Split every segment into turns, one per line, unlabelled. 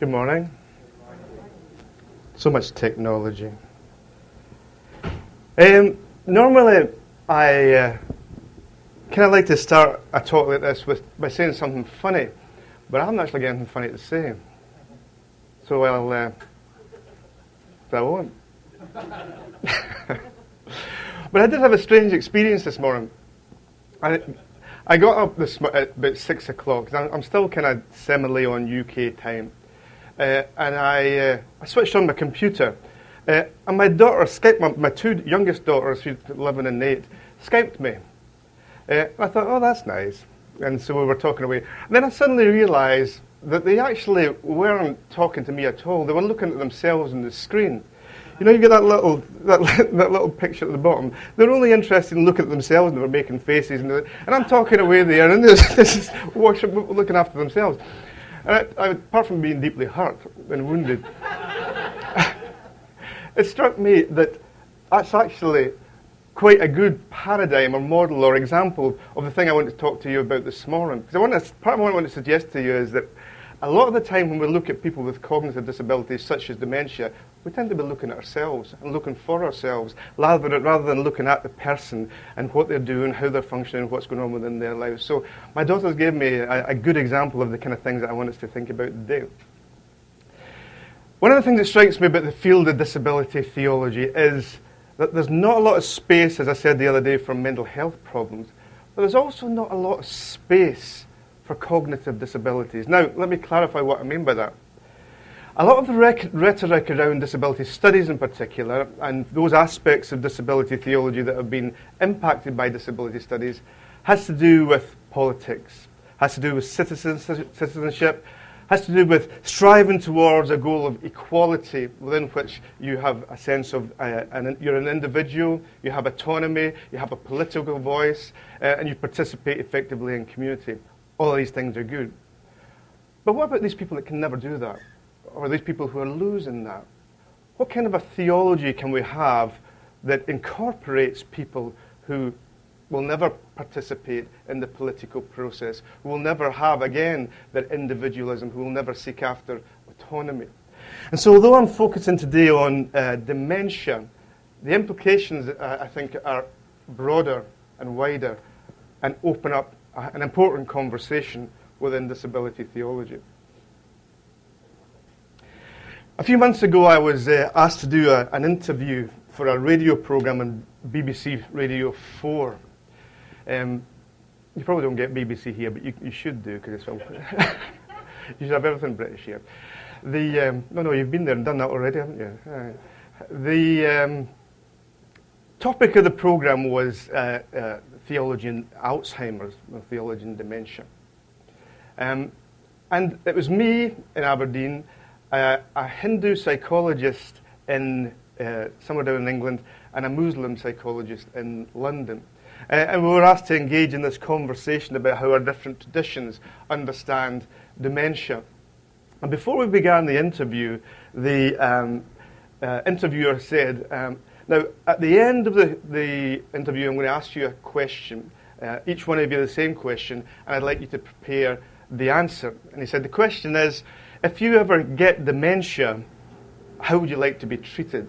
Good morning. So much technology. Normally, I kind of like to start a talk like this by saying something funny, but I haven't actually got anything funny to say. So I won't. But I did have a strange experience this morning. I got up at about 6 o'clock. I'm still kind of semi on UK time. And I switched on my computer. And my daughter Skyped, my two youngest daughters, who's 11 and 8, Skyped me. I thought, oh, that's nice. And so we were talking away. And then I suddenly realised that they actually weren't talking to me at all. They were looking at themselves on the screen. You know, you get that little picture at the bottom. They're only interested in looking at themselves, and they were making faces. And I'm talking away there, and this is looking after themselves. And apart from being deeply hurt and wounded, it struck me that that's actually quite a good paradigm or model or example of the thing I want to talk to you about this morning. Because part of what I want to suggest to you is that a lot of the time when we look at people with cognitive disabilities such as dementia, we tend to be looking at ourselves and looking for ourselves rather than looking at the person and what they're doing, how they're functioning, what's going on within their lives. So my daughters gave me a good example of the kind of things that I want us to think about today. One of the things that strikes me about the field of disability theology is that there's not a lot of space, as I said the other day, for mental health problems, but there's also not a lot of space for cognitive disabilities. Now, let me clarify what I mean by that. A lot of the rhetoric around disability studies in particular, and those aspects of disability theology that have been impacted by disability studies, has to do with politics, has to do with citizenship, has to do with striving towards a goal of equality within which you have a sense of you're an individual, you have autonomy, you have a political voice, and you participate effectively in community. All of these things are good. But what about these people that can never do that? Or these people who are losing that? What kind of a theology can we have that incorporates people who will never participate in the political process, who will never have, again, their individualism, who will never seek after autonomy? And so although I'm focusing today on dementia, the implications, I think, are broader and wider and open up an important conversation within disability theology. A few months ago, I was asked to do an interview for a radio program on BBC Radio 4. You probably don't get BBC here, but you should do, because it's you should have everything British here. No, you've been there and done that already, haven't you? The topic of the program was theology in Alzheimer's, or theology in dementia. And it was me in Aberdeen, a Hindu psychologist in somewhere down in England, and a Muslim psychologist in London. And we were asked to engage in this conversation about how our different traditions understand dementia. And before we began the interview, the interviewer said, now, at the end of the interview, I'm going to ask you a question, each one of you the same question, and I'd like you to prepare the answer. And he said, the question is, if you ever get dementia, how would you like to be treated?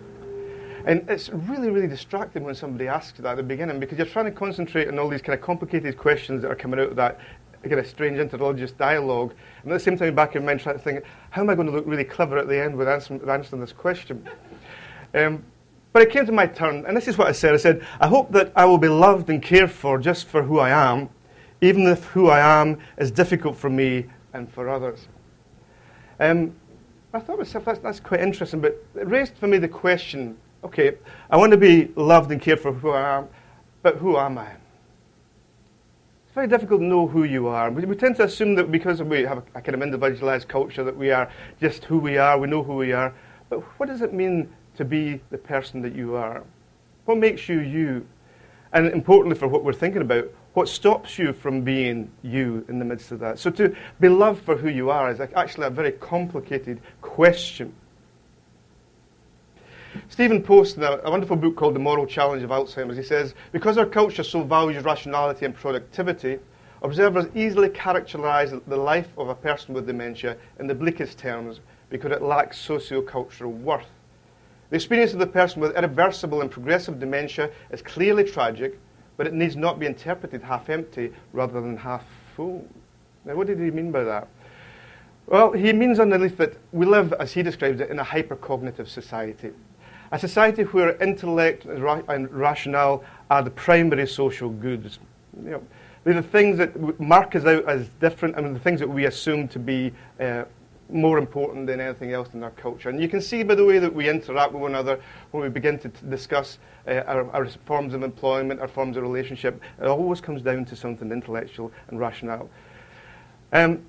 And it's really, really distracting when somebody asks that at the beginning, because you're trying to concentrate on all these kind of complicated questions that are coming out of that kind of strange interreligious dialogue, and at the same time, back in your mind, trying to think, how am I going to look really clever at the end with answering this question? But it came to my turn, and this is what I said. I said, I hope that I will be loved and cared for just for who I am, even if who I am is difficult for me and for others. I thought to myself, that's quite interesting, but it raised for me the question, okay, I want to be loved and cared for who I am, but who am I? It's very difficult to know who you are. We tend to assume that because we have a kind of individualized culture that we are just who we are, we know who we are, but what does it mean to be the person that you are? What makes you you? And importantly for what we're thinking about, what stops you from being you in the midst of that? So to be loved for who you are is actually a very complicated question. Stephen Post, in a wonderful book called The Moral Challenge of Alzheimer's, he says, because our culture so values rationality and productivity, Observers easily characterize the life of a person with dementia in the bleakest terms because it lacks socio-cultural worth. The experience of the person with irreversible and progressive dementia is clearly tragic, but it needs not be interpreted half empty rather than half full. Now, what did he mean by that? Well, he means underneath that we live, as he describes it, in a hypercognitive society. A society where intellect and rationale are the primary social goods. You know, they're the things that mark us out as different and the things that we assume to be more important than anything else in our culture. And you can see by the way that we interact with one another when we begin to discuss our forms of employment, our forms of relationship, it always comes down to something intellectual and rational. In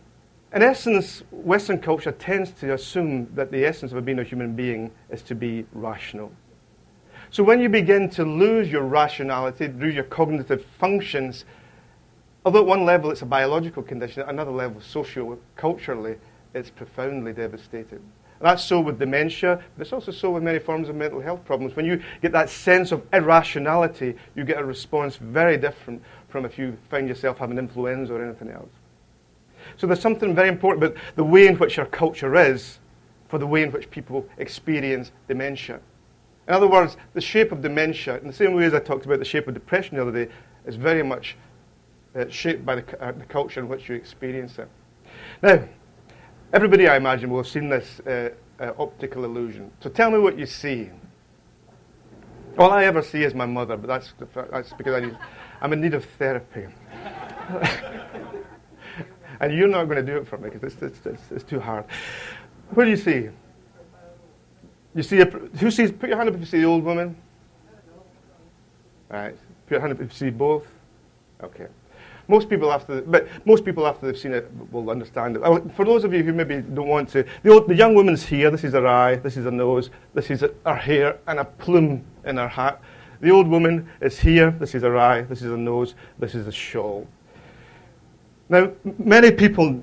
essence, Western culture tends to assume that the essence of being a human being is to be rational. So when you begin to lose your rationality, lose your cognitive functions, although at one level it's a biological condition, at another level, socio-culturally, it's profoundly devastating. And that's so with dementia, but it's also so with many forms of mental health problems. When you get that sense of irrationality, you get a response very different from if you find yourself having influenza or anything else. So there's something very important about the way in which our culture is for the way in which people experience dementia. In other words, the shape of dementia, in the same way as I talked about the shape of depression the other day, is very much shaped by the culture in which you experience it. Now, everybody, I imagine, will have seen this optical illusion. So tell me what you see. All I ever see is my mother, but that's because I'm in need of therapy. And you're not going to do it for me because it's too hard. What do you see? You see who sees? Put your hand up if you see the old woman. All right. Put your hand up if you see both. Okay. Most people after they've seen it will understand it. For those of you who maybe don't want to, the young woman's here. This is her eye. This is her nose. This is her hair and a plume in her hat. The old woman is here. This is her eye. This is her nose. This is a shawl. Now, many people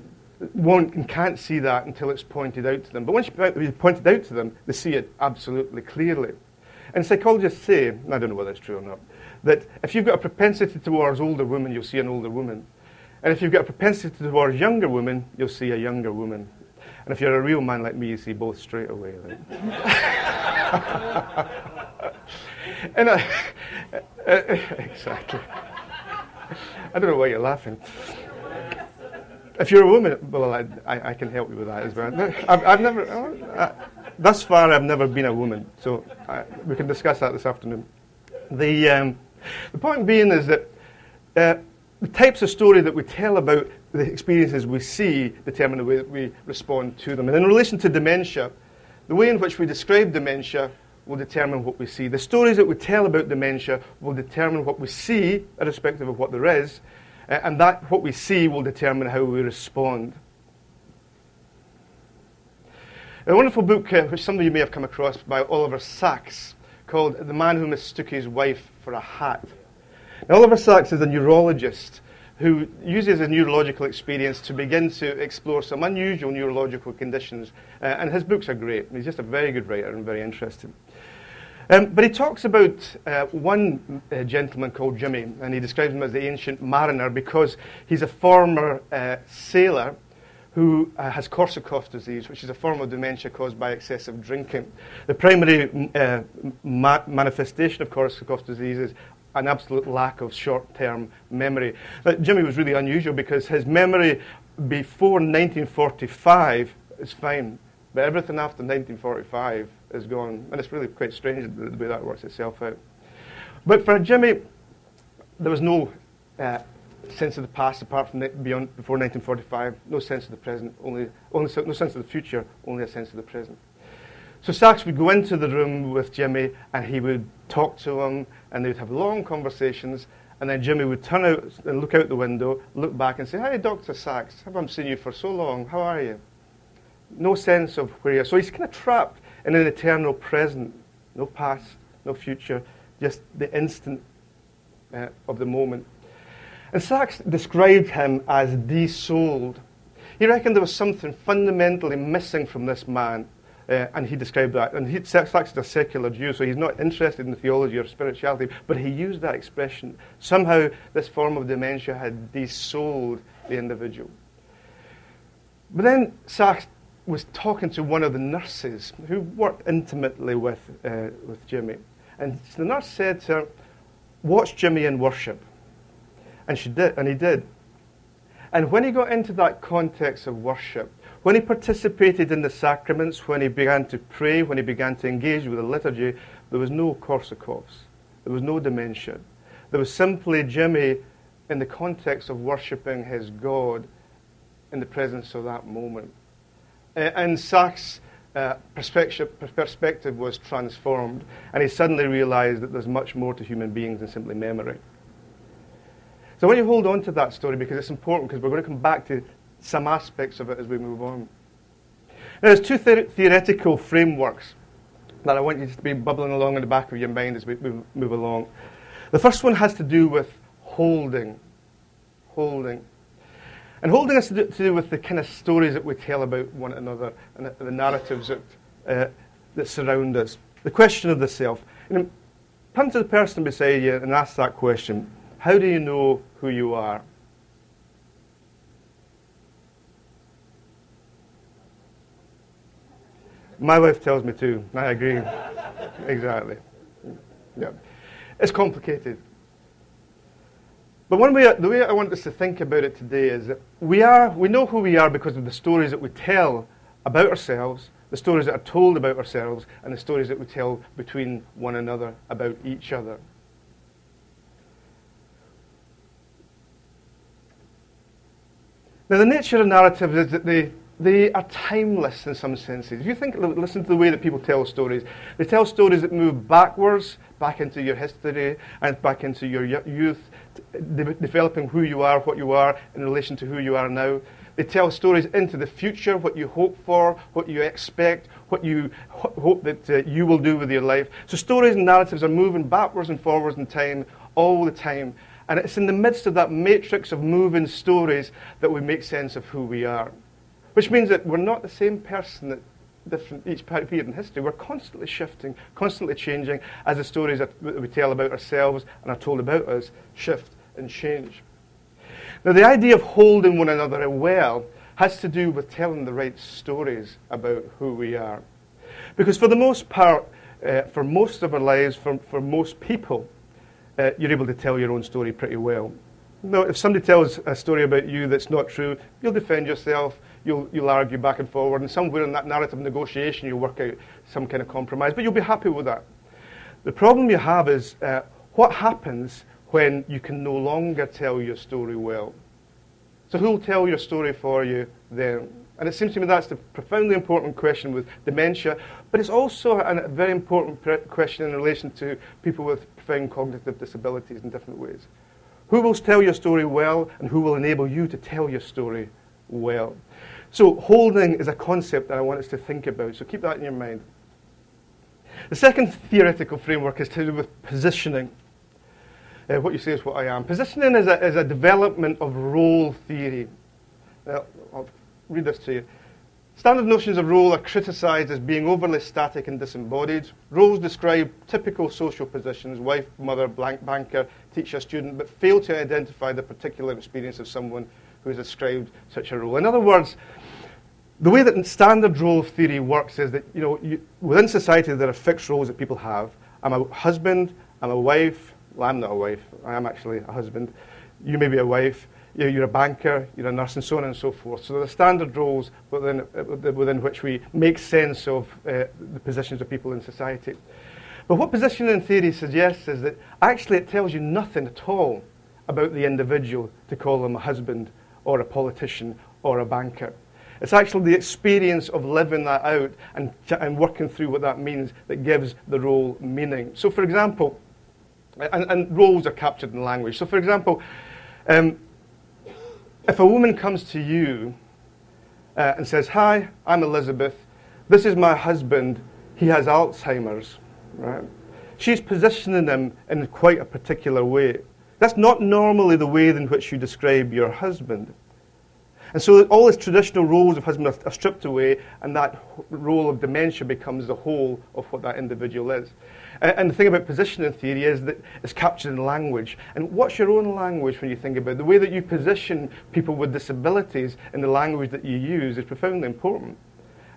won't and can't see that until it's pointed out to them. But once you point it out to them, they see it absolutely clearly. And psychologists say, and I don't know whether it's true or not, that if you've got a propensity towards older women, you'll see an older woman. And if you've got a propensity towards younger women, you'll see a younger woman. And if you're a real man like me, you see both straight away. Right? Exactly. I don't know why you're laughing. If you're a woman, well, I can help you with that as well. I've never, thus far, I've never been a woman, so we can discuss that this afternoon. The point being is that the types of story that we tell about the experiences we see determine the way that we respond to them. And in relation to dementia, the way in which we describe dementia will determine what we see. The stories that we tell about dementia will determine what we see, irrespective of what there is, and that what we see will determine how we respond. A wonderful book, which some of you may have come across, by Oliver Sacks, called The Man Who Mistook His Wife for a Hat. Now, Oliver Sacks is a neurologist who uses his neurological experience to begin to explore some unusual neurological conditions, and his books are great. He's just a very good writer and very interesting. But he talks about one gentleman called Jimmy, and he describes him as the ancient mariner because he's a former sailor who has Korsakoff disease, which is a form of dementia caused by excessive drinking. The primary manifestation of Korsakoff disease is an absolute lack of short-term memory. But Jimmy was really unusual because his memory before 1945 is fine, but everything after 1945 is gone. And it's really quite strange the way that works itself out. But for Jimmy, there was no sense of the past apart from before 1945, no sense of the present, no sense of the future, only a sense of the present. So Sachs would go into the room with Jimmy and he would talk to him and they would have long conversations, and then Jimmy would turn out and look out the window, look back and say, "Hi, Dr. Sachs, haven't seen you for so long, how are you?" No sense of where you're. So he's kind of trapped in an eternal present, no past, no future, just the instant of the moment. And Sachs described him as de-souled. He reckoned there was something fundamentally missing from this man, And he described that. And Sachs is a secular Jew, so he's not interested in the theology or spirituality, but he used that expression. Somehow this form of dementia had desouled the individual. But then Sachs was talking to one of the nurses who worked intimately with Jimmy. And the nurse said to her, "Watch Jimmy in worship." And she did, and he did. And when he got into that context of worship, when he participated in the sacraments, when he began to pray, when he began to engage with the liturgy, there was no Korsakoffs. There was no dementia. There was simply Jimmy in the context of worshipping his God in the presence of that moment. And Sachs' perspective was transformed, and he suddenly realized that there's much more to human beings than simply memory. So I want you to hold on to that story because it's important, because we're going to come back to some aspects of it as we move on. Now, there's two theoretical frameworks that I want you to be bubbling along in the back of your mind as we move along. The first one has to do with holding. Holding. And holding has to do with the kind of stories that we tell about one another and the narratives that surround us. The question of the self. Turn to the person beside you and ask that question. How do you know who you are? My wife tells me to. I agree. Exactly. Yeah. It's complicated. But the way I want us to think about it today is that we know who we are because of the stories that we tell about ourselves, the stories that are told about ourselves, and the stories that we tell between one another about each other. Now, the nature of narratives is that they are timeless in some senses. If you listen to the way that people tell stories, they tell stories that move backwards, back into your history, and back into your youth, developing who you are, what you are in relation to who you are now. They tell stories into the future, what you hope for, what you expect, what you hope that you will do with your life. So stories and narratives are moving backwards and forwards in time all the time. And it's in the midst of that matrix of moving stories that we make sense of who we are. Which means that we're not the same person at each period in history. We're constantly shifting, constantly changing as the stories that we tell about ourselves and are told about us shift and change. Now, the idea of holding one another well has to do with telling the right stories about who we are. Because for the most part, for most of our lives, for most people, you're able to tell your own story pretty well. Now, if somebody tells a story about you that's not true, you'll defend yourself, you'll argue back and forward, and somewhere in that narrative negotiation you'll work out some kind of compromise, but you'll be happy with that. The problem you have is what happens when you can no longer tell your story well. So who will tell your story for you then? And it seems to me that's the profoundly important question with dementia, but it's also a very important question in relation to people with profound cognitive disabilities in different ways. Who will tell your story well, and who will enable you to tell your story well? So holding is a concept that I want us to think about, so keep that in your mind. The second theoretical framework is to do with positioning. What you say is what I am. Positioning is a development of role theory. I'll read this to you. Standard notions of role are criticised as being overly static and disembodied. Roles describe typical social positions, wife, mother, banker, teacher, student, but fail to identify the particular experience of someone who has described such a role. In other words, the way that standard role theory works is that within society there are fixed roles that people have. I'm a husband, I'm a wife. Well, I'm not a wife. I am actually a husband. You may be a wife. You're a banker, you're a nurse, and so on and so forth. So there are standard roles within which we make sense of the positions of people in society. But what positioning theory suggests is that actually it tells you nothing at all about the individual to call them a husband or a politician or a banker. It's actually the experience of living that out and working through what that means that gives the role meaning. So for example, and roles are captured in language. So for example, if a woman comes to you and says, "Hi, I'm Elizabeth. This is my husband. He has Alzheimer's," right? She's positioning him in quite a particular way. That's not normally the way in which you describe your husband. And so all these traditional roles of husband are stripped away, and that role of dementia becomes the whole of what that individual is. And the thing about positioning theory is that it's captured in language. And what's your own language when you think about it? The way that you position people with disabilities in the language that you use is profoundly important.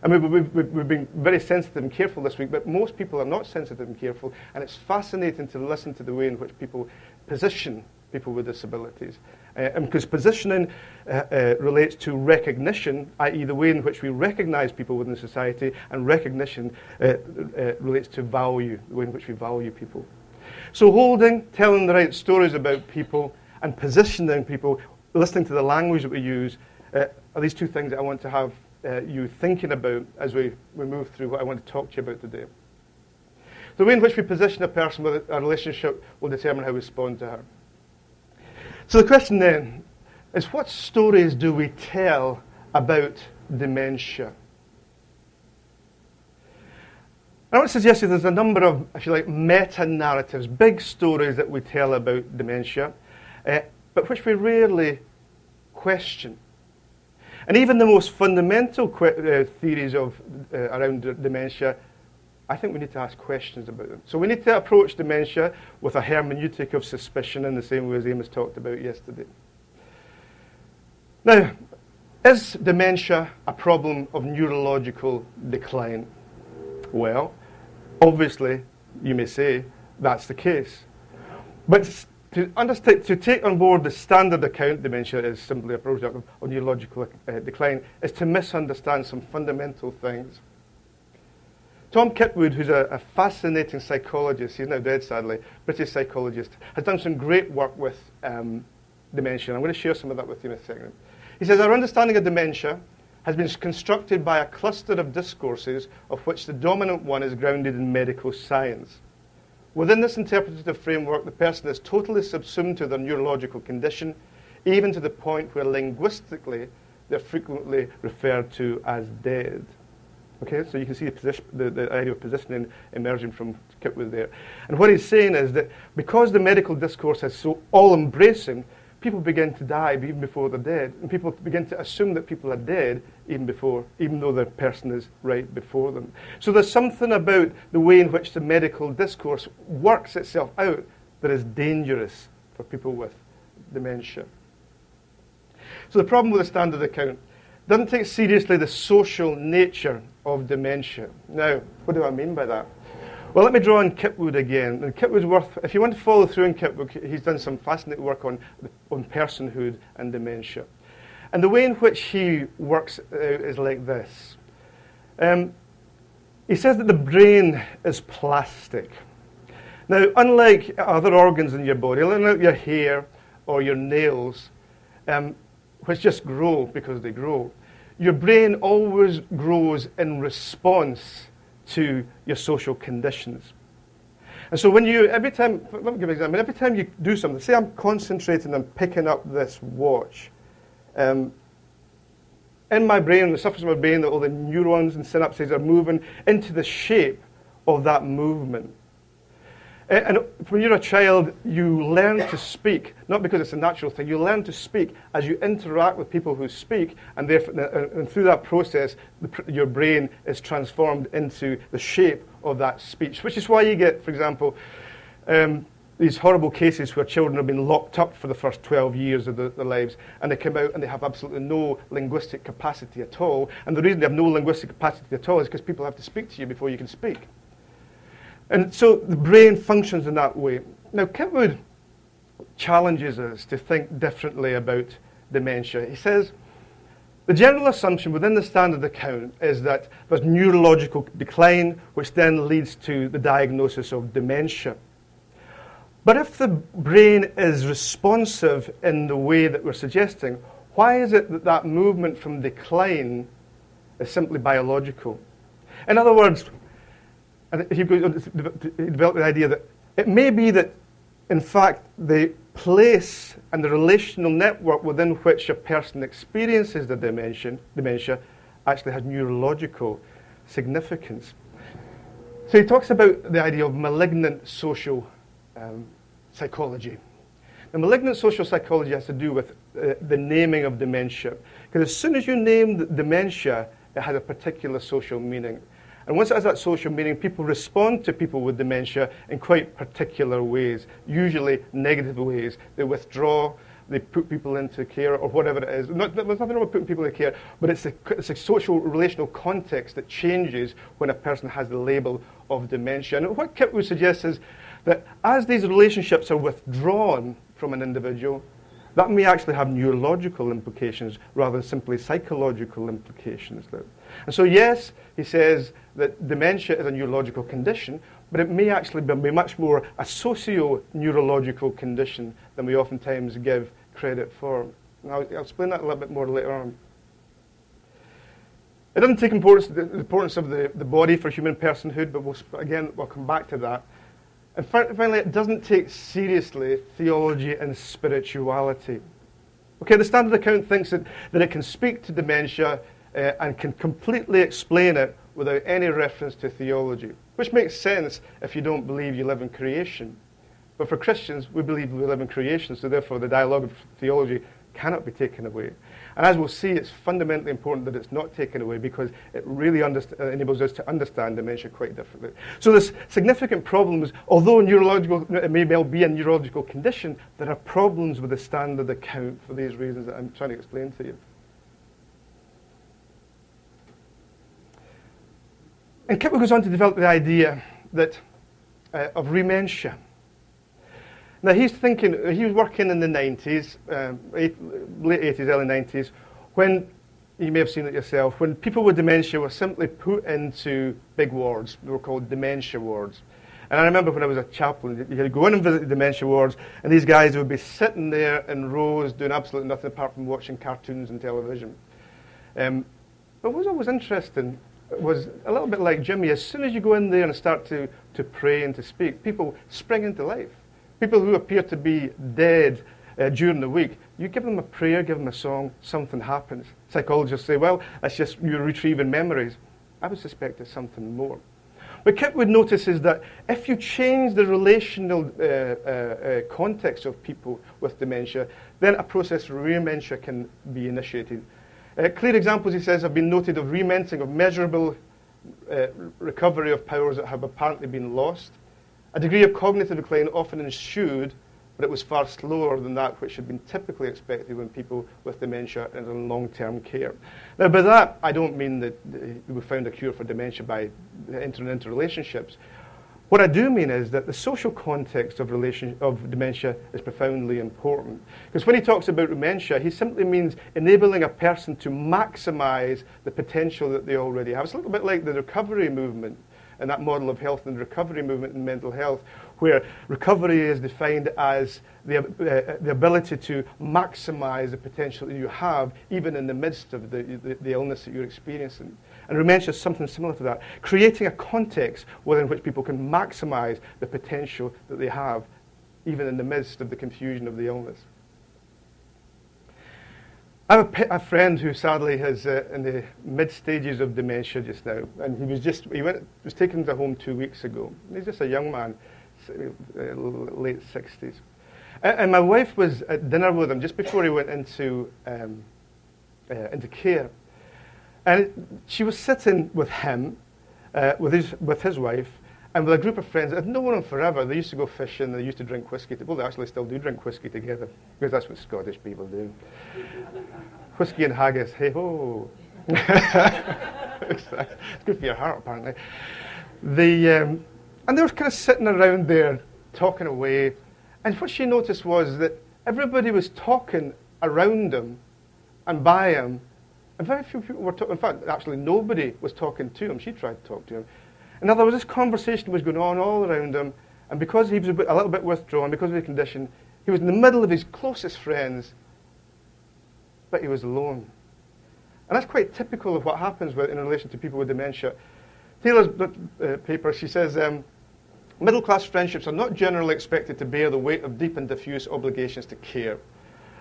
I mean, we've been very sensitive and careful this week, but most people are not sensitive and careful, and it's fascinating to listen to the way in which people position people with disabilities. And because positioning relates to recognition, i.e. the way in which we recognize people within society, and recognition relates to value, the way in which we value people. So holding, telling the right stories about people, and positioning people, listening to the language that we use, are these two things that I want to have you thinking about as we move through what I want to talk to you about today. The way in which we position a person with a relationship will determine how we respond to her. So the question then is, what stories do we tell about dementia? I want to suggest that there's a number of, if you like, meta-narratives, big stories that we tell about dementia, but which we rarely question. And even the most fundamental theories of around dementia, I think we need to ask questions about them. So we need to approach dementia with a hermeneutic of suspicion in the same way as Amos talked about yesterday. Now, is dementia a problem of neurological decline? Well, obviously, you may say that's the case. But to take on board the standard account dementia is simply a product of neurological decline is to misunderstand some fundamental things. Tom Kitwood, who's a fascinating psychologist, he's now dead sadly, British psychologist, has done some great work with dementia. I'm going to share some of that with you in a second. He says, our understanding of dementia has been constructed by a cluster of discourses of which the dominant one is grounded in medical science. Within this interpretative framework, the person is totally subsumed to their neurological condition, even to the point where linguistically they're frequently referred to as dead. Okay, so you can see the idea of positioning emerging from Kitwood there. And what he's saying is that because the medical discourse is so all-embracing, people begin to die even before they're dead. And people begin to assume that people are dead even though the person is right before them. So there's something about the way in which the medical discourse works itself out that is dangerous for people with dementia. So the problem with the standard account doesn't take seriously the social nature of dementia. Now, what do I mean by that? Well, let me draw on Kitwood again. And Kitwood's worth, if you want to follow through in Kitwood, he's done some fascinating work on personhood and dementia. And the way in which he works is like this. He says that the brain is plastic. Now, unlike other organs in your body, like your hair or your nails, which just grow because they grow, your brain always grows in response to your social conditions. And so every time you do something, say I'm concentrating on picking up this watch, in my brain, the surface of my brain, all the neurons and synapses are moving into the shape of that movement. And when you're a child, you learn to speak, not because it's a natural thing, you learn to speak as you interact with people who speak, and through that process, your brain is transformed into the shape of that speech, which is why you get, for example, these horrible cases where children have been locked up for the first 12 years of their lives, and they come out and they have absolutely no linguistic capacity at all. And the reason they have no linguistic capacity at all is because people have to speak to you before you can speak. And so the brain functions in that way. Now, Kitwood challenges us to think differently about dementia. He says, the general assumption within the standard account is that there's neurological decline, which then leads to the diagnosis of dementia. But if the brain is responsive in the way that we're suggesting, why is it that that movement from decline is simply biological? In other words, he developed the idea that it may be that, in fact, the place and the relational network within which a person experiences the dementia actually has neurological significance. So he talks about the idea of malignant social psychology. The malignant social psychology has to do with the naming of dementia. Because as soon as you name the dementia, it has a particular social meaning. And once it has that social meaning, people respond to people with dementia in quite particular ways, usually negative ways. They withdraw, they put people into care, or whatever it is. There's nothing wrong with putting people into care, but it's a social, relational context that changes when a person has the label of dementia. And what Kip would suggest is that as these relationships are withdrawn from an individual, that may actually have neurological implications rather than simply psychological implications. And so yes, he says that dementia is a neurological condition, but it may actually be much more a socio-neurological condition than we oftentimes give credit for. And I'll explain that a little bit more later on. It doesn't take the importance of the body for human personhood, but we'll come back to that. And finally, it doesn't take seriously theology and spirituality. Okay, the Standard Account thinks that it can speak to dementia and can completely explain it without any reference to theology, which makes sense if you don't believe you live in creation. But for Christians, we believe we live in creation, so therefore the dialogue of theology cannot be taken away. And as we'll see, it's fundamentally important that it's not taken away because it really enables us to understand dementia quite differently. So there's significant problems. Although it may well be a neurological condition, there are problems with the Standard Account for these reasons that I'm trying to explain to you. And Kipper goes on to develop the idea that of rementia. Now he was working in the 90s, late 80s, early 90s, when, you may have seen it yourself, when people with dementia were simply put into big wards. They were called dementia wards. And I remember when I was a chaplain, you had to go in and visit the dementia wards, and these guys would be sitting there in rows doing absolutely nothing apart from watching cartoons and television. But what was always interesting was a little bit like Jimmy. As soon as you go in there and start to pray and to speak, people spring into life. People who appear to be dead during the week, you give them a prayer, give them a song, something happens. Psychologists say, well, that's just you retrieving memories. I would suspect it's something more. What Kip would notice is that if you change the relational context of people with dementia, then a process of rementia can be initiated. Clear examples, he says, have been noted of rementing of measurable recovery of powers that have apparently been lost. A degree of cognitive decline often ensued, but it was far slower than that which had been typically expected when people with dementia are in long-term care. Now, by that, I don't mean that we found a cure for dementia by entering into relationships. What I do mean is that the social context of dementia is profoundly important. Because when he talks about dementia, he simply means enabling a person to maximize the potential that they already have. It's a little bit like the recovery movement and that model of health and recovery movement in mental health, where recovery is defined as the ability to maximize the potential that you have even in the midst of the illness that you're experiencing. And dementia is something similar to that, creating a context within which people can maximize the potential that they have even in the midst of the confusion of the illness. I have a friend who sadly is in the mid stages of dementia just now, and he was taken to home 2 weeks ago. He's just a young man, late 60s. And my wife was at dinner with him just before he went into care, and she was sitting with him, with his wife, and with a group of friends. I've known them forever. They used to go fishing. They used to drink whiskey. Well, they actually still do drink whiskey together, because that's what Scottish people do. Whiskey and haggis, hey ho. It's good for your heart, apparently. And they were kind of sitting around there, talking away. And what she noticed was that everybody was talking around him and by him, and very few people were talking. In fact, actually, nobody was talking to him. She tried to talk to him. In other words, this conversation was going on all around him, and because he was a little bit withdrawn, because of his condition, he was in the middle of his closest friends, but he was alone. And that's quite typical of what happens in relation to people with dementia. Taylor's paper, she says, middle-class friendships are not generally expected to bear the weight of deep and diffuse obligations to care.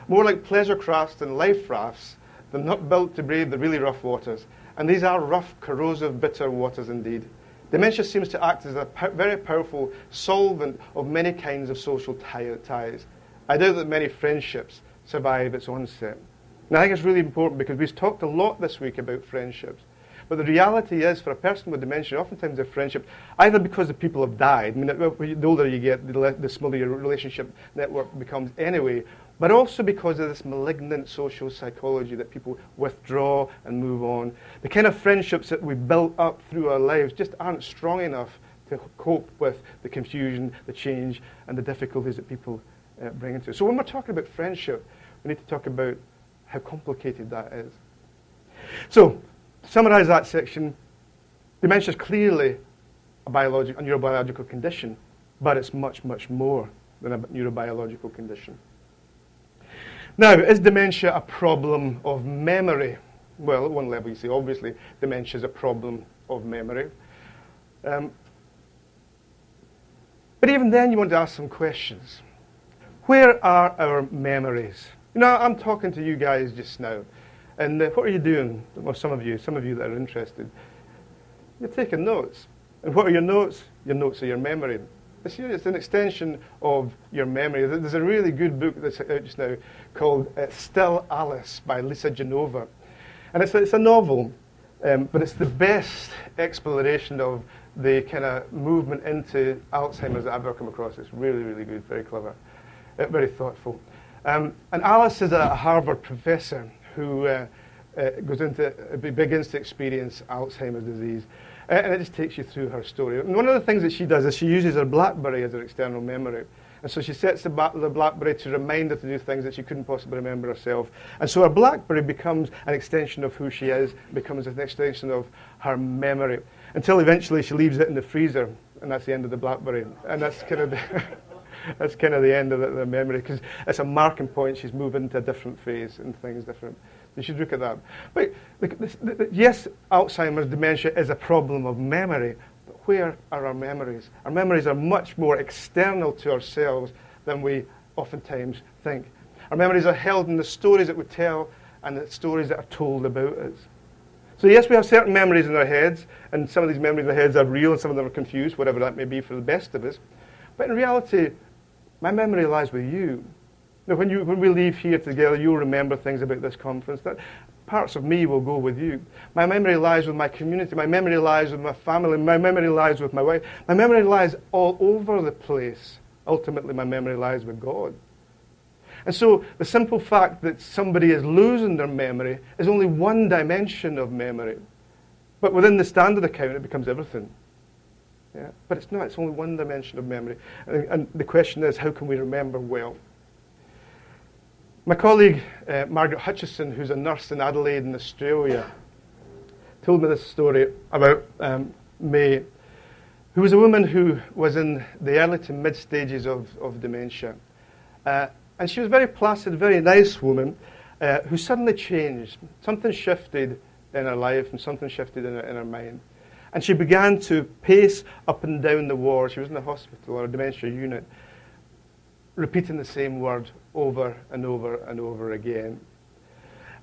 More like pleasure crafts than life rafts, they're not built to brave the really rough waters. And these are rough, corrosive, bitter waters indeed. Dementia seems to act as a very powerful solvent of many kinds of social ties. I doubt that many friendships survive its onset. And I think it's really important because we've talked a lot this week about friendships. But the reality is, for a person with dementia, oftentimes their friendship, either because the people have died, I mean, the older you get, the smaller your relationship network becomes anyway, but also because of this malignant social psychology that people withdraw and move on. The kind of friendships that we built up through our lives just aren't strong enough to cope with the confusion, the change, and the difficulties that people bring into it. So when we're talking about friendship, we need to talk about how complicated that is. So, to summarize that section, dementia is clearly a neurobiological condition, but it's much, much more than a neurobiological condition. Now, is dementia a problem of memory? Well, at one level, you see, obviously, dementia is a problem of memory. But even then, you want to ask some questions. Where are our memories? You know, I'm talking to you guys just now. And what are you doing? Well, some of you that are interested. You're taking notes. And what are your notes? Your notes are your memory. It's an extension of your memory. There's a really good book that's out just now called Still Alice by Lisa Genova. And it's a novel, but it's the best exploration of the kind of movement into Alzheimer's that I've ever come across. It's really, really good, very clever, very thoughtful. And Alice is a Harvard professor who begins to experience Alzheimer's disease. And it just takes you through her story. And one of the things that she does is she uses her BlackBerry as her external memory. And so she sets the BlackBerry to remind her to do things that she couldn't possibly remember herself. And so her BlackBerry becomes an extension of who she is, becomes an extension of her memory, until eventually she leaves it in the freezer, and that's the end of the BlackBerry. And that's kind of that's kind of the end of the memory, because it's a marking point. She's moving into a different phase and things different. You should look at that. But yes, Alzheimer's dementia is a problem of memory, but where are our memories? Our memories are much more external to ourselves than we oftentimes think. Our memories are held in the stories that we tell and the stories that are told about us. So yes, we have certain memories in our heads, and some of these memories in our heads are real and some of them are confused, whatever that may be for the best of us. But in reality, my memory lies with you. Now, when we leave here together, you'll remember things about this conference. That parts of me will go with you. My memory lies with my community. My memory lies with my family. My memory lies with my wife. My memory lies all over the place. Ultimately, my memory lies with God. And so the simple fact that somebody is losing their memory is only one dimension of memory. But within the standard account, it becomes everything. Yeah? But it's not. It's only one dimension of memory. And the question is, how can we remember well? My colleague, Margaret Hutchison, who's a nurse in Adelaide in Australia, told me this story about May, who was a woman who was in the early to mid stages of dementia. And she was a very placid, very nice woman who suddenly changed. Something shifted in her life and something shifted in her mind. And she began to pace up and down the ward. She was in a hospital or a dementia unit, repeating the same word over and over and over again.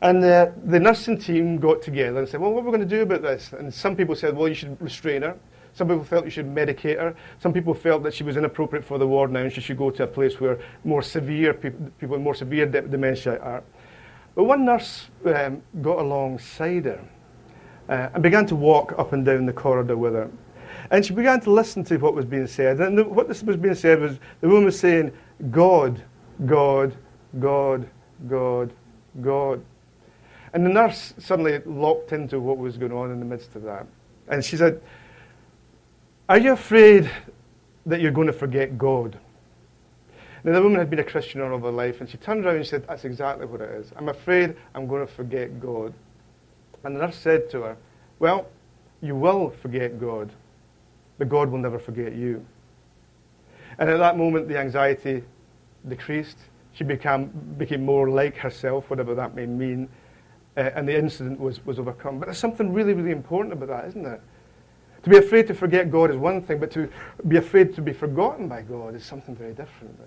And the nursing team got together and said, well, what are we going to do about this? And some people said, well, you should restrain her. Some people felt you should medicate her. Some people felt that she was inappropriate for the ward now and she should go to a place where more severe people with more severe dementia are. But one nurse got alongside her and began to walk up and down the corridor with her. And she began to listen to what was being said. And what this was being said was, the woman was saying, God, God, God, God, God. And the nurse suddenly locked into what was going on in the midst of that. And she said, are you afraid that you're going to forget God? Now, the woman had been a Christian all of her life, and she turned around and said, that's exactly what it is. I'm afraid I'm going to forget God. And the nurse said to her, well, you will forget God, but God will never forget you. And at that moment, the anxiety decreased. She became more like herself, whatever that may mean, and the incident was overcome. But there's something really, really important about that, isn't there? To be afraid to forget God is one thing, but to be afraid to be forgotten by God is something very different.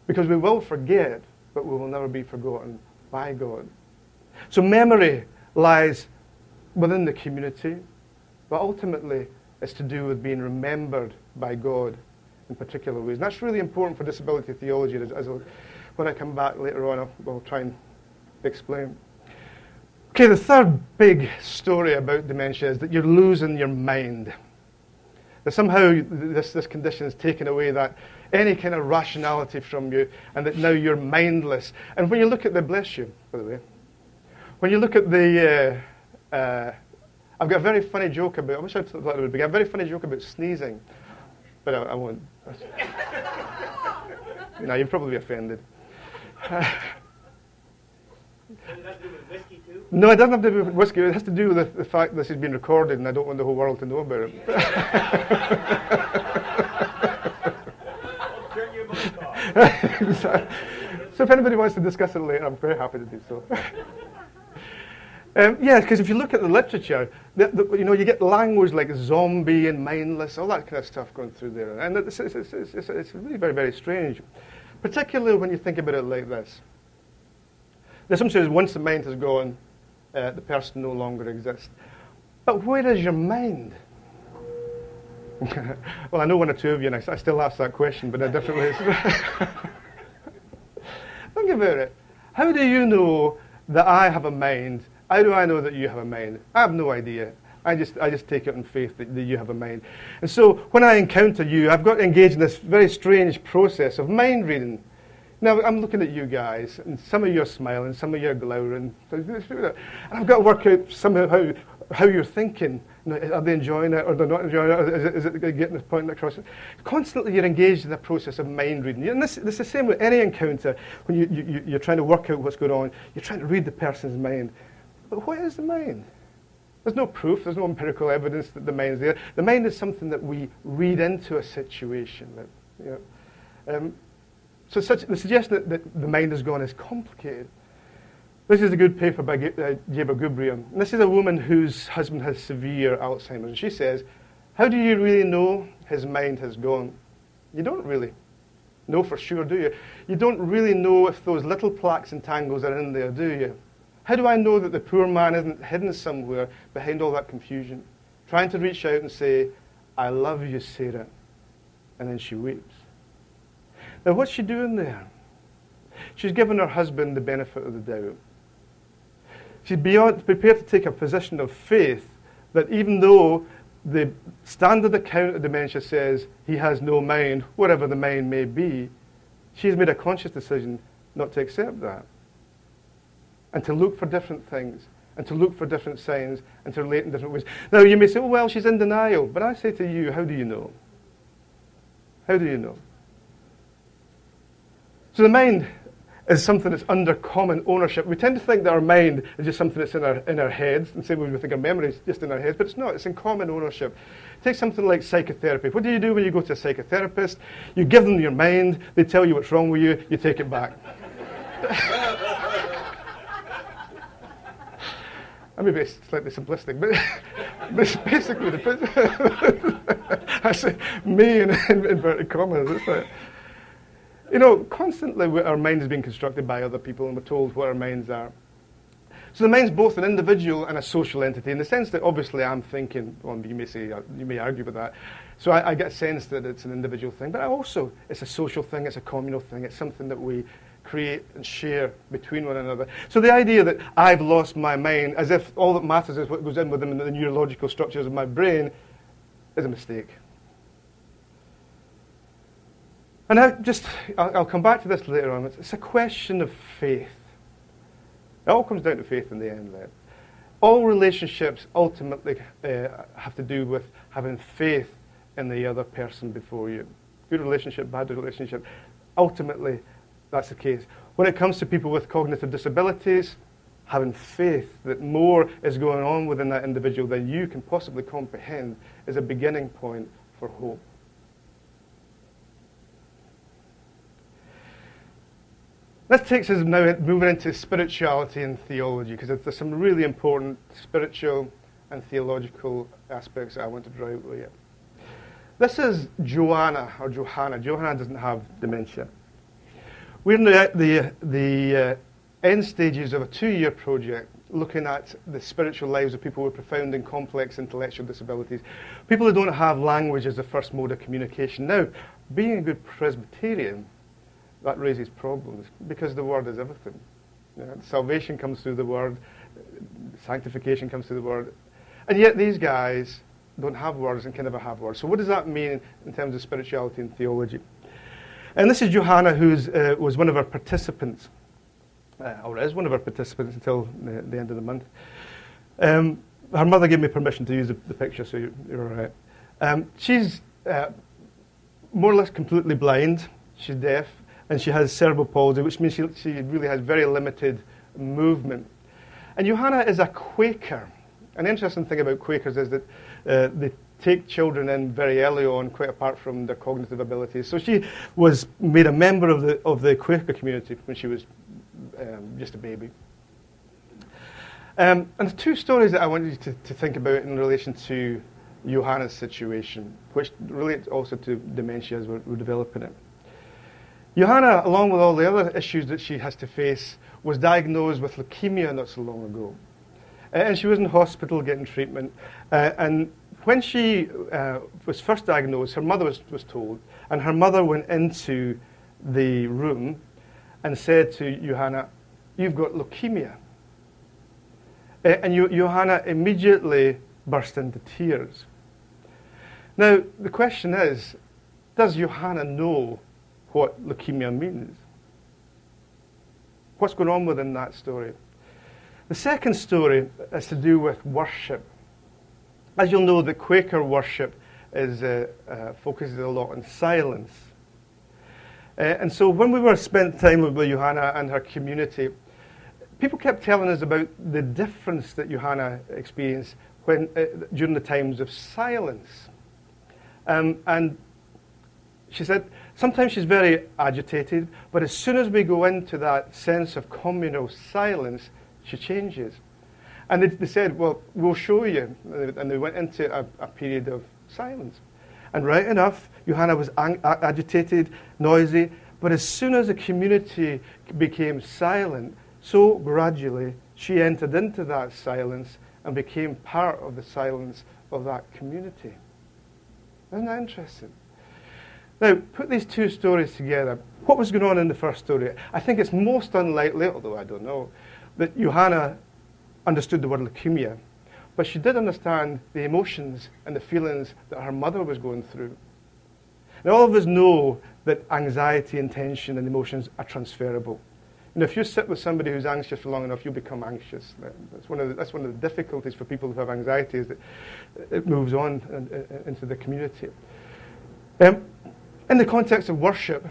Because we will forget, but we will never be forgotten by God. So memory lies within the community, but ultimately it's to do with being remembered by God. in particular ways. And that's really important for disability theology, when I come back later on, I'll try and explain. Okay, the third big story about dementia is that you're losing your mind. That somehow this condition has taken away that any kind of rationality from you, and that now you're mindless. And when you look at bless you, by the way, when you look at I've got a very funny joke about, I wish I thought it would be, a very funny joke about sneezing, but I won't. You'll probably be offended.
Does it have to do with whiskey too?
No, it doesn't have to do with whiskey. It has to do with the fact this is being recorded and I don't want the whole world to know about it.
I'll turn your mic off.
So if anybody wants to discuss it later, I'm very happy to do so. Yeah, because if you look at the literature, you get language like zombie and mindless, all that kind of stuff going through there. And it's really very, very strange, particularly when you think about it like this. There's some says once the mind has gone, the person no longer exists. But where is your mind? Well, I know one or two of you, and I still ask that question, but in different ways. Think about it. How do you know that I have a mind? How do I know that you have a mind? I have no idea. I just take it on faith that you have a mind. And so when I encounter you, I've got to engage in this very strange process of mind reading. Now, I'm looking at you guys, and some of you are smiling, some of you are glowering. And I've got to work out somehow how you're thinking. Are they enjoying it, or they're not enjoying it? Is it getting this point across? Constantly, you're engaged in the process of mind reading. And this is the same with any encounter. When you're trying to work out what's going on, you're trying to read the person's mind. But what is the mind? There's no proof, there's no empirical evidence that the mind's there. The mind is something that we read into a situation. So the suggestion that the mind is gone is complicated. This is a good paper by Jeba Gubrium. And this is a woman whose husband has severe Alzheimer's. And she says, how do you really know his mind has gone? You don't really know for sure, do you? You don't really know if those little plaques and tangles are in there, do you? How do I know that the poor man isn't hidden somewhere behind all that confusion, trying to reach out and say, I love you, Sarah, and then she weeps? Now, what's she doing there? She's giving her husband the benefit of the doubt. She's prepared to take a position of faith that even though the standard account of dementia says he has no mind, whatever the mind may be, she's made a conscious decision not to accept that, and to look for different things, and to look for different signs, and to relate in different ways. Now, you may say, oh, well, she's in denial. But I say to you, how do you know? How do you know? So the mind is something that's under common ownership. We tend to think that our mind is just something that's in our heads, and same way we think our memory is just in our heads, but it's not. It's in common ownership. Take something like psychotherapy. What do you do when you go to a psychotherapist? You give them your mind, they tell you what's wrong with you, you take it back. I may be slightly simplistic, but it's basically I say me in inverted commas. It's like, constantly our mind is being constructed by other people, and we're told what our minds are. So the mind's both an individual and a social entity, in the sense that obviously I'm thinking, well, you may argue with that. So I get a sense that it's an individual thing, but also it's a social thing, it's a communal thing, it's something that we create and share between one another. So the idea that I've lost my mind, as if all that matters is what goes in within the neurological structures of my brain, is a mistake. And I'll come back to this later on. It's a question of faith. It all comes down to faith in the end then. All relationships ultimately have to do with having faith in the other person before you. Good relationship, bad relationship. Ultimately, that's the case. When it comes to people with cognitive disabilities, having faith that more is going on within that individual than you can possibly comprehend is a beginning point for hope. This takes us now moving into spirituality and theology, because there's some really important spiritual and theological aspects that I want to draw out with you. This is Joanna, or Johanna. Johanna doesn't have dementia. We're in the end stages of a 2-year project looking at the spiritual lives of people with profound and complex intellectual disabilities. People who don't have language as the first mode of communication. Now, being a good Presbyterian, that raises problems because the Word is everything. You know, salvation comes through the Word, sanctification comes through the Word, and yet these guys don't have words and can never have words. So what does that mean in terms of spirituality and theology? And this is Johanna, who was one of our participants, or is one of our participants until the end of the month. Her mother gave me permission to use the picture, so you're all right. She's more or less completely blind. She's deaf, and she has cerebral palsy, which means she really has very limited movement. And Johanna is a Quaker. An interesting thing about Quakers is that they take children in very early on, quite apart from their cognitive abilities. So she was made a member of the Quaker community when she was just a baby. And there's two stories that I want you to think about in relation to Johanna's situation, which relates also to dementia as we're developing it. Johanna, along with all the other issues that she has to face, was diagnosed with leukemia not so long ago. And she was in hospital getting treatment. And when she was first diagnosed, her mother was told, and her mother went into the room and said to Johanna, "You've got leukemia." And Johanna immediately burst into tears. Now, the question is, does Johanna know what leukemia means? What's going on within that story? The second story is to do with worship. As you'll know, the Quaker worship focuses a lot on silence. And so when we were spent time with Johanna and her community, people kept telling us about the difference that Johanna experienced during the times of silence. And she said, sometimes she's very agitated, but as soon as we go into that sense of communal silence, she changes. And they said, well, we'll show you. And they went into a period of silence. And right enough, Johanna was agitated, noisy, but as soon as the community became silent, so gradually she entered into that silence and became part of the silence of that community. Isn't that interesting? Now, put these two stories together. What was going on in the first story? I think it's most unlikely, although I don't know, that Johanna understood the word leukemia, but she did understand the emotions and the feelings that her mother was going through. Now, all of us know that anxiety and tension and emotions are transferable. You know, if you sit with somebody who's anxious for long enough, you'll become anxious. That's one of the difficulties for people who have anxiety, is that it moves on into the community. In the context of worship,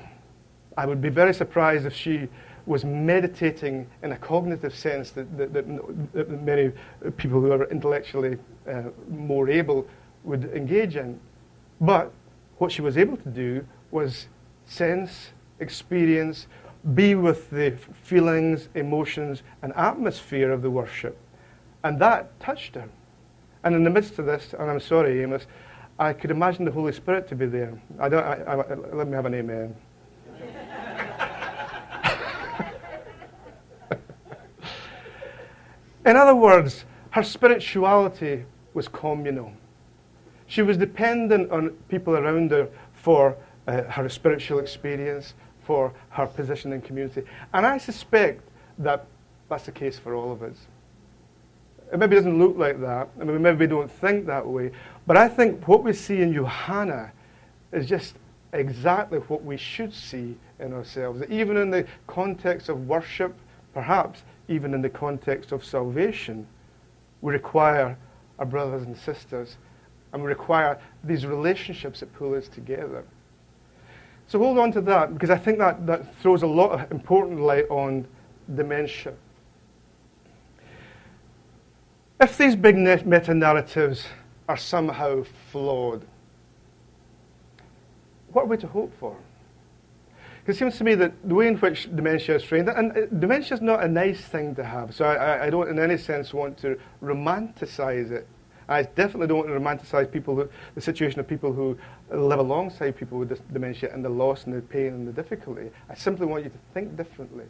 I would be very surprised if she was meditating in a cognitive sense that many people who are intellectually more able would engage in. But what she was able to do was sense, experience, be with the feelings, emotions, and atmosphere of the worship. And that touched her. And in the midst of this, and I'm sorry, Amos, I could imagine the Holy Spirit to be there. Let me have an amen. In other words, her spirituality was communal. She was dependent on people around her for her spiritual experience, for her position in community. And I suspect that that's the case for all of us. It maybe doesn't look like that. I mean, maybe we don't think that way. But I think what we see in Johanna is just exactly what we should see in ourselves. That even in the context of worship, perhaps even in the context of salvation, we require our brothers and sisters, and we require these relationships that pull us together. So hold on to that, because I think that throws a lot of important light on dementia. If these big meta-narratives are somehow flawed, what are we to hope for? It seems to me that the way in which dementia is framed, and dementia is not a nice thing to have, so I don't in any sense want to romanticize it. I definitely don't want to romanticize the situation of people who live alongside people with this dementia and the loss and the pain and the difficulty. I simply want you to think differently.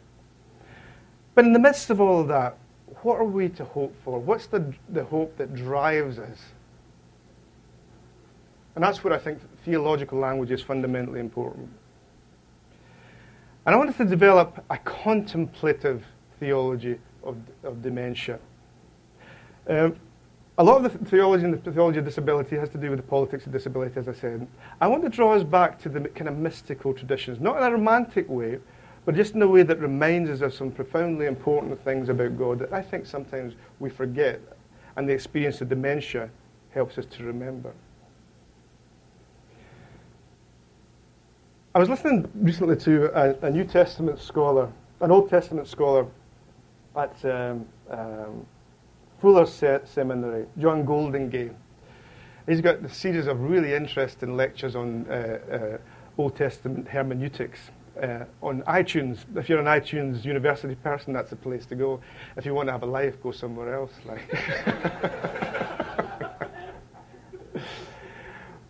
But in the midst of all of that, what are we to hope for? What's the hope that drives us? And that's where I think theological language is fundamentally important. And I wanted to develop a contemplative theology of dementia. A lot of the theology and the theology of disability has to do with the politics of disability, as I said. I want to draw us back to the kind of mystical traditions, not in a romantic way, but just in a way that reminds us of some profoundly important things about God that I think sometimes we forget, and the experience of dementia helps us to remember. I was listening recently to a New Testament scholar, an Old Testament scholar at Fuller Seminary, John Goldingay. He's got a series of really interesting lectures on Old Testament hermeneutics on iTunes. If you're an iTunes university person, that's the place to go. If you want to have a life, go somewhere else.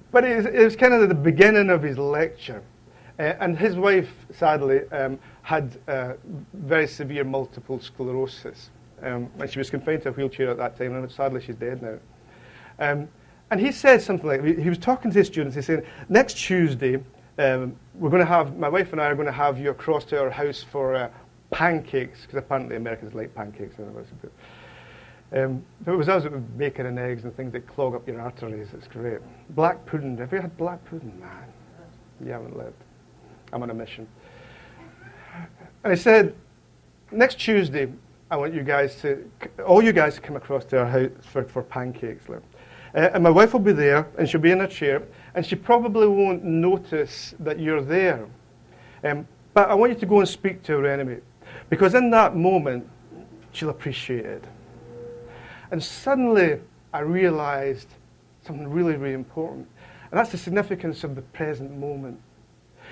But it was kind of the beginning of his lecture. And his wife, sadly, had very severe multiple sclerosis. And she was confined to a wheelchair at that time, and sadly she's dead now. And he said something like, he was talking to his students, he's saying, next Tuesday, we're going to have, my wife and I are going to have you across to our house for pancakes, because apparently Americans like pancakes. But it was us with bacon and eggs and things that clog up your arteries. It's great. Black pudding. Have you had black pudding? Man, you haven't lived. I'm on a mission. And he said, next Tuesday, I want you guys to, all you guys to come across to our house for pancakes. And my wife will be there, and she'll be in a chair, and she probably won't notice that you're there. But I want you to go and speak to her anyway, because in that moment, she'll appreciate it. And suddenly, I realized something really, really important. And that's the significance of the present moment.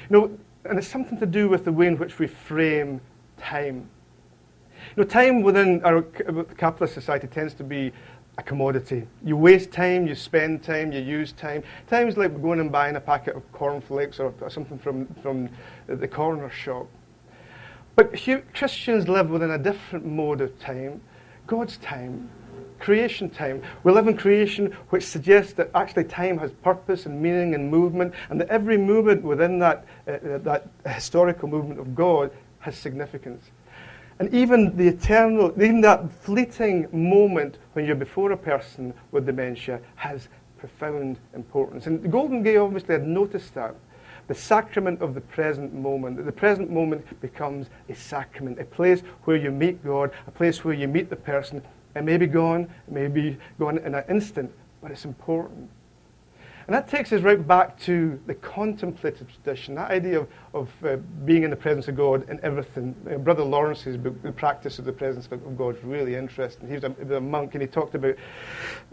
You know, and it's something to do with the way in which we frame time. You know, time within our capitalist society tends to be a commodity. You waste time, you spend time, you use time. Time is like going and buying a packet of cornflakes or something from the corner shop. But Christians live within a different mode of time, God's time, creation time. We live in creation, which suggests that actually time has purpose and meaning and movement, and that every movement within that historical movement of God has significance. And even the eternal, even that fleeting moment when you're before a person with dementia has profound importance. And Goldingay obviously had noticed that. The sacrament of the present moment. That the present moment becomes a sacrament, a place where you meet God, a place where you meet the person. It may be gone, it may be gone in an instant, but it's important. And that takes us right back to the contemplative tradition, that idea of being in the presence of God in everything. Brother Lawrence's book, The Practice of the Presence of God, is really interesting. He was a monk, and he talked about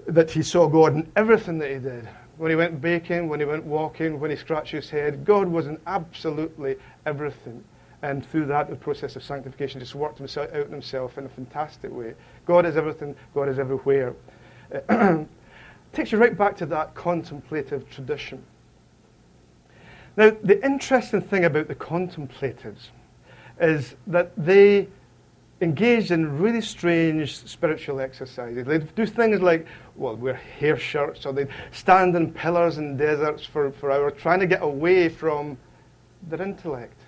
that he saw God in everything that he did. When he went baking, when he went walking, when he scratched his head, God was in absolutely everything. And through that, the process of sanctification just worked out in himself in a fantastic way. God is everything, God is everywhere. Takes you right back to that contemplative tradition. Now, the interesting thing about the contemplatives is that they engaged in really strange spiritual exercises. They'd do things like, well, wear hair shirts, or they'd stand in pillars in deserts for hours, trying to get away from their intellect.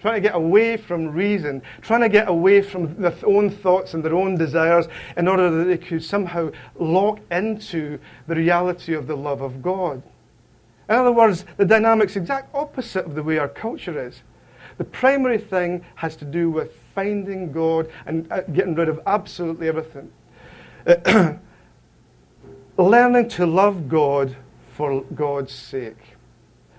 Trying to get away from reason, trying to get away from their own thoughts and their own desires in order that they could somehow lock into the reality of the love of God. In other words, the dynamic's exact opposite of the way our culture is. The primary thing has to do with finding God and getting rid of absolutely everything. Learning to love God for God's sake.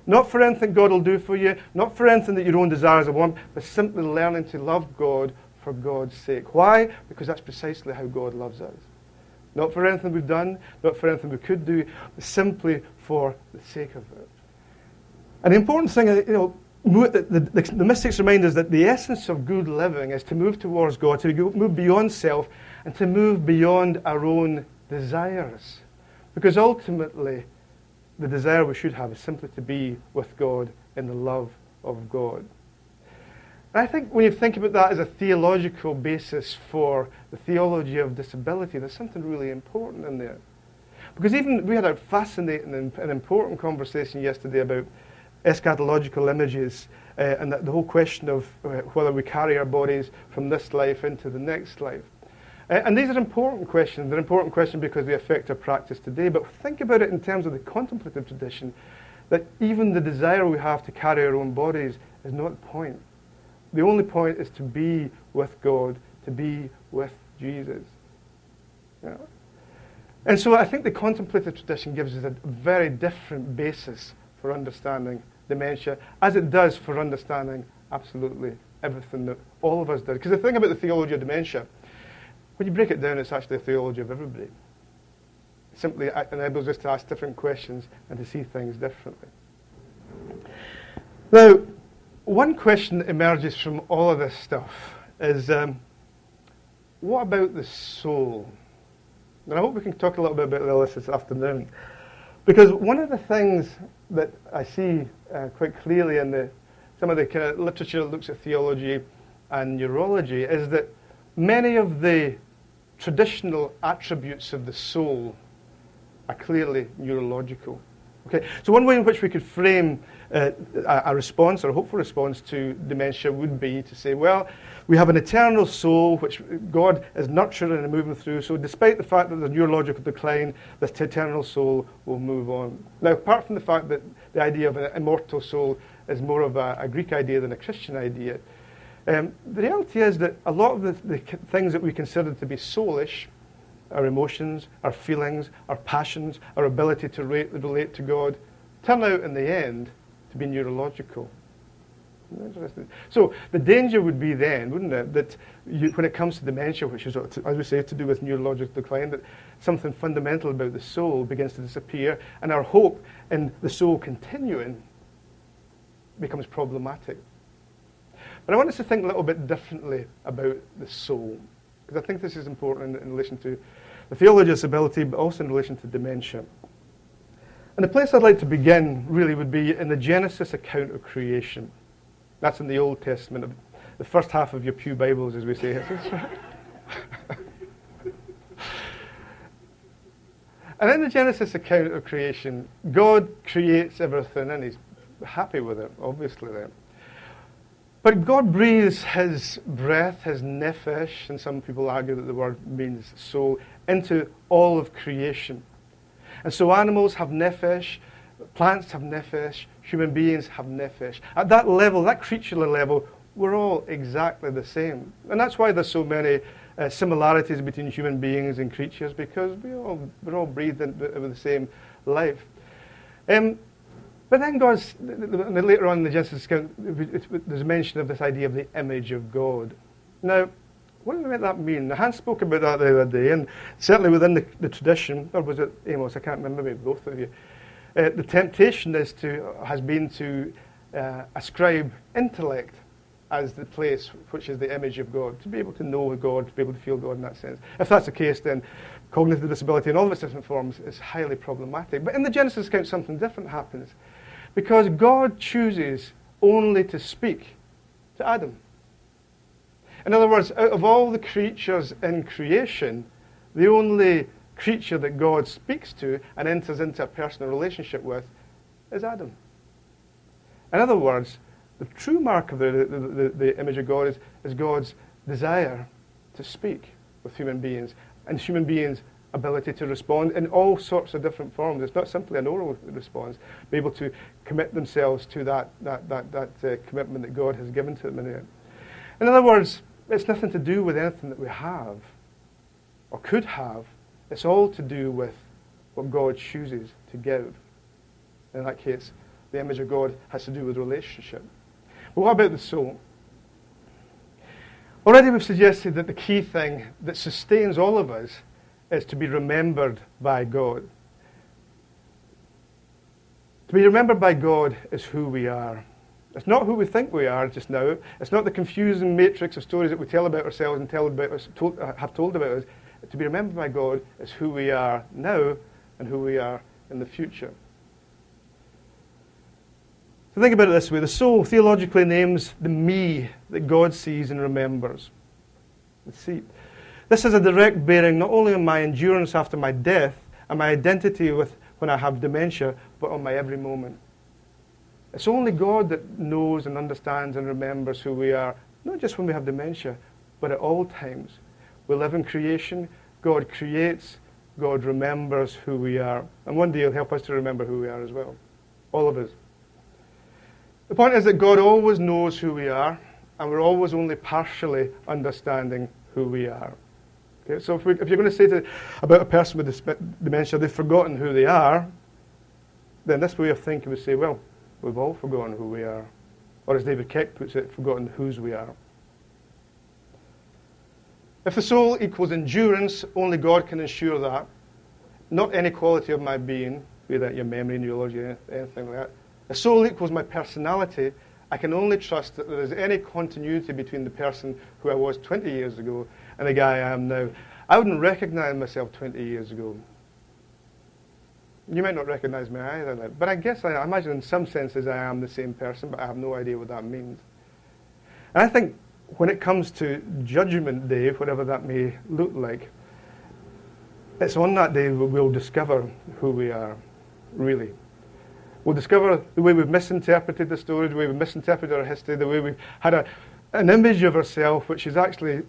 Not for anything God will do for you, not for anything that your own desires want, but simply learning to love God for God's sake. Why? Because that's precisely how God loves us. Not for anything we've done, not for anything we could do, but simply for the sake of it. And the important thing, the mystics remind us that the essence of good living is to move towards God, to move beyond self, and to move beyond our own desires. Because ultimately, the desire we should have is simply to be with God in the love of God. And I think when you think about that as a theological basis for the theology of disability, there's something really important in there. Because even we had a fascinating and important conversation yesterday about eschatological images and the whole question of whether we carry our bodies from this life into the next life. And these are important questions. They're important questions because they affect our practice today. But think about it in terms of the contemplative tradition, that even the desire we have to carry our own bodies is not the point. The only point is to be with God, to be with Jesus. You know? And so I think the contemplative tradition gives us a very different basis for understanding dementia, as it does for understanding absolutely everything that all of us do. Because the thing about the theology of dementia, when you break it down, it's actually a theology of everybody. It simply enables us to ask different questions and to see things differently. Now, one question that emerges from all of this stuff is, what about the soul? And I hope we can talk a little bit about this afternoon. Because one of the things that I see quite clearly in some of the kind of literature that looks at theology and neurology is that many of the traditional attributes of the soul are clearly neurological. Okay, so one way in which we could frame a response, or a hopeful response to dementia would be to say, well, we have an eternal soul which God is nurturing and moving through, so despite the fact that there's neurological decline, this eternal soul will move on. Now, apart from the fact that the idea of an immortal soul is more of a Greek idea than a Christian idea, the reality is that a lot of the things that we consider to be soulish, our emotions, our feelings, our passions, our ability to relate to God, turn out in the end to be neurological. Interesting. So the danger would be then, wouldn't it, that when it comes to dementia, which is, as we say, to do with neurological decline, that something fundamental about the soul begins to disappear, and our hope in the soul continuing becomes problematic. But I want us to think a little bit differently about the soul, because I think this is important in relation to the theology of disability, but also in relation to dementia. And the place I'd like to begin really would be in the Genesis account of creation. That's in the Old Testament, the first half of your pew Bibles, as we say. And in the Genesis account of creation, God creates everything, and he's happy with it, obviously, then. But God breathes his breath, his nephesh, and some people argue that the word means soul, into all of creation. And so animals have nephesh, plants have nephesh, human beings have nephesh. At that level, that creaturely level, we're all exactly the same. And that's why there's so many similarities between human beings and creatures, because we're all breathed with the same life. But then later on in the Genesis account, there's mention of this idea of the image of God. Now, what does that mean? Hans spoke about that the other day, and certainly within the tradition, or was it Amos? I can't remember, maybe both of you. The temptation has been to ascribe intellect as the place which is the image of God, to be able to know God, to be able to feel God in that sense. If that's the case, then cognitive disability in all of its different forms is highly problematic. But in the Genesis account, something different happens, because God chooses only to speak to Adam. In other words, out of all the creatures in creation, the only creature that God speaks to and enters into a personal relationship with is Adam. In other words, the true mark of the image of God is God's desire to speak with human beings, and human beings' ability to respond in all sorts of different forms. It's not simply an oral response, be able to commit themselves to that commitment that God has given to them. In other words, it's nothing to do with anything that we have or could have. It's all to do with what God chooses to give. In that case, the image of God has to do with relationship. But what about the soul? Already we've suggested that the key thing that sustains all of us is to be remembered by God. To be remembered by God is who we are. It's not who we think we are just now. It's not the confusing matrix of stories that we tell about ourselves and have told about us. To be remembered by God is who we are now and who we are in the future. So think about it this way. The soul theologically names the me that God sees and remembers. Let's see. This has a direct bearing not only on my endurance after my death and my identity with when I have dementia, but on my every moment. It's only God that knows and understands and remembers who we are, not just when we have dementia, but at all times. We live in creation. God creates. God remembers who we are. And one day He'll help us to remember who we are as well. All of us. The point is that God always knows who we are, and we're always only partially understanding who we are. Okay? So if you're going to say about a person with dementia, they've forgotten who they are, then this way of thinking would say, well, we've all forgotten who we are. Or as David Keck puts it, forgotten whose we are. If the soul equals endurance, only God can ensure that. Not any quality of my being, be that your memory, neurology, anything like that. If soul equals my personality, I can only trust that there is any continuity between the person who I was 20 years ago and the guy I am now. I wouldn't recognize myself 20 years ago. You might not recognize me either, but I guess I imagine in some senses I am the same person, but I have no idea what that means. And I think when it comes to Judgment Day, whatever that may look like, it's on that day that we'll discover who we are, really. We'll discover the way we've misinterpreted the story, the way we've misinterpreted our history, the way we've had an image of ourselves which is actually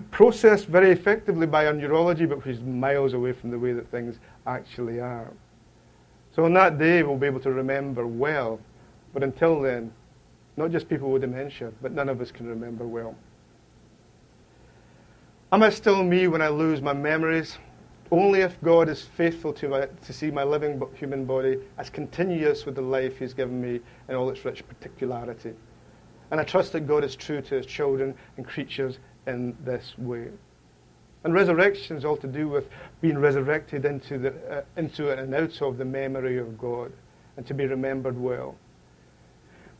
processed very effectively by our neurology, but which is miles away from the way that things actually are. So on that day, we'll be able to remember well. But until then, not just people with dementia, but none of us can remember well. Am I still me when I lose my memories? Only if God is faithful to see my living human body as continuous with the life He's given me in all its rich particularity. And I trust that God is true to His children and creatures in this way. And resurrection is all to do with being resurrected into and out of the memory of God and to be remembered well.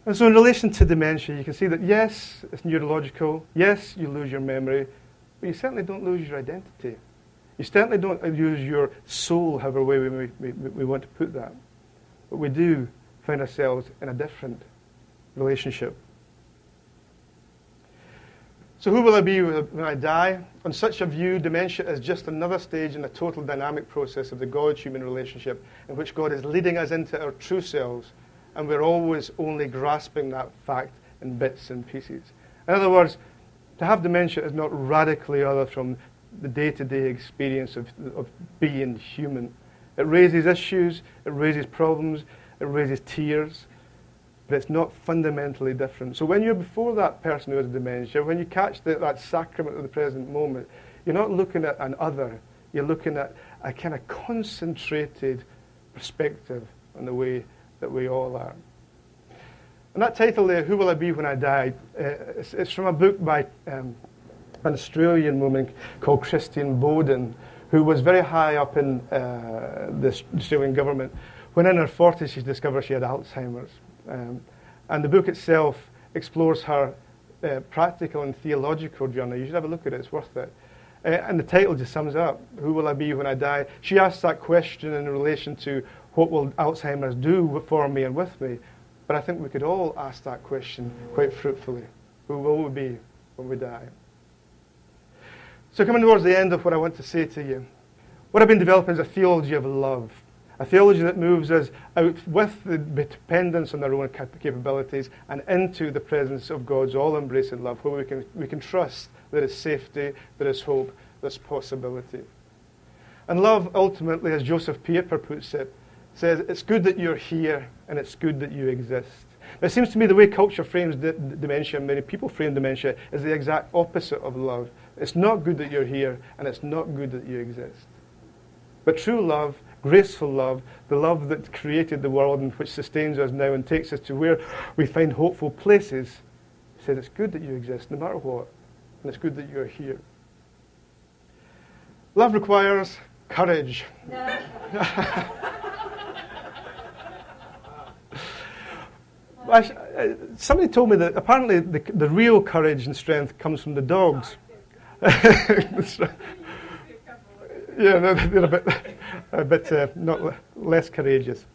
And so in relation to dementia, you can see that yes, it's neurological, yes, you lose your memory, but you certainly don't lose your identity. You certainly don't lose your soul, however way we want to put that. But we do find ourselves in a different relationship. So who will I be when I die? On such a view, dementia is just another stage in the total dynamic process of the God-human relationship in which God is leading us into our true selves, and we're always only grasping that fact in bits and pieces. In other words, to have dementia is not radically other from the day-to-day experience of being human. It raises issues, it raises problems, it raises tears, but it's not fundamentally different. So when you're before that person who has dementia, when you catch that sacrament of the present moment, you're not looking at an other, you're looking at a kind of concentrated perspective on the way that we all are. And that title there, Who Will I Be When I Die, it's from a book by an Australian woman called Christine Bowden, who was very high up in the Australian government. When in her 40s, she discovered she had Alzheimer's. And the book itself explores her practical and theological journey. You should have a look at it, it's worth it. And the title just sums up, Who will I be when I die? She asks that question in relation to what will Alzheimer's do for me and with me. But I think we could all ask that question quite fruitfully. Who will we be when we die? So coming towards the end of what I want to say to you, what I've been developing is a theology of love. A theology that moves us out with the dependence on our own capabilities and into the presence of God's all-embracing love, where we can trust there is safety, there is hope, there's possibility. And love, ultimately, as Joseph Pieper puts it, says, it's good that you're here and it's good that you exist. Now, it seems to me the way culture frames dementia, many people frame dementia, is the exact opposite of love. It's not good that you're here and it's not good that you exist. But true love, graceful love, the love that created the world and which sustains us now and takes us to where we find hopeful places, says it's good that you exist no matter what, and it's good that you're here. Love requires courage. Somebody told me that apparently the real courage and strength comes from the dogs. Yeah, no, they're a bit not less courageous.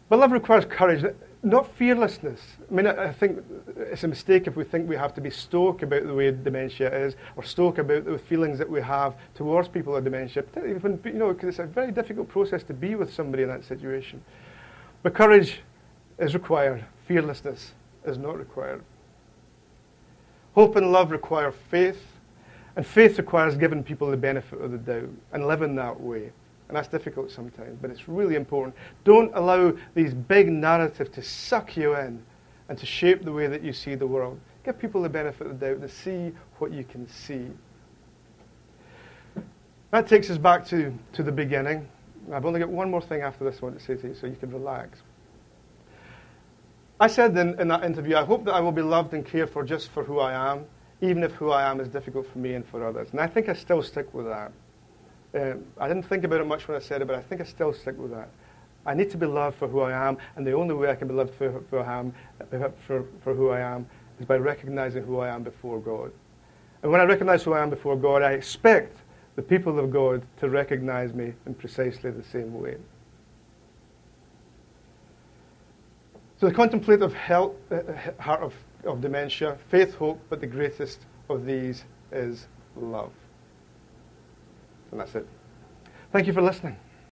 But love requires courage. not fearlessness. I mean, I think it's a mistake if we think we have to be stoic about the way dementia is, or stoic about the feelings that we have towards people with dementia. Even, because it's a very difficult process to be with somebody in that situation. But courage is required. Fearlessness is not required. Hope and love require faith, and faith requires giving people the benefit of the doubt and living that way. And that's difficult sometimes, but it's really important. Don't allow these big narratives to suck you in and to shape the way that you see the world. Give people the benefit of the doubt to see what you can see. That takes us back to the beginning. I've only got one more thing after this I want to say to you, so you can relax. I said in that interview, I hope that I will be loved and cared for just for who I am, even if who I am is difficult for me and for others. And I think I still stick with that. I didn't think about it much when I said it, but I think I still stick with that. I need to be loved for who I am, and the only way I can be loved for who I am is by recognizing who I am before God. And when I recognize who I am before God, I expect the people of God to recognize me in precisely the same way. So the contemplative heart of dementia, faith, hope, but the greatest of these is love. And that's it. Thank you for listening.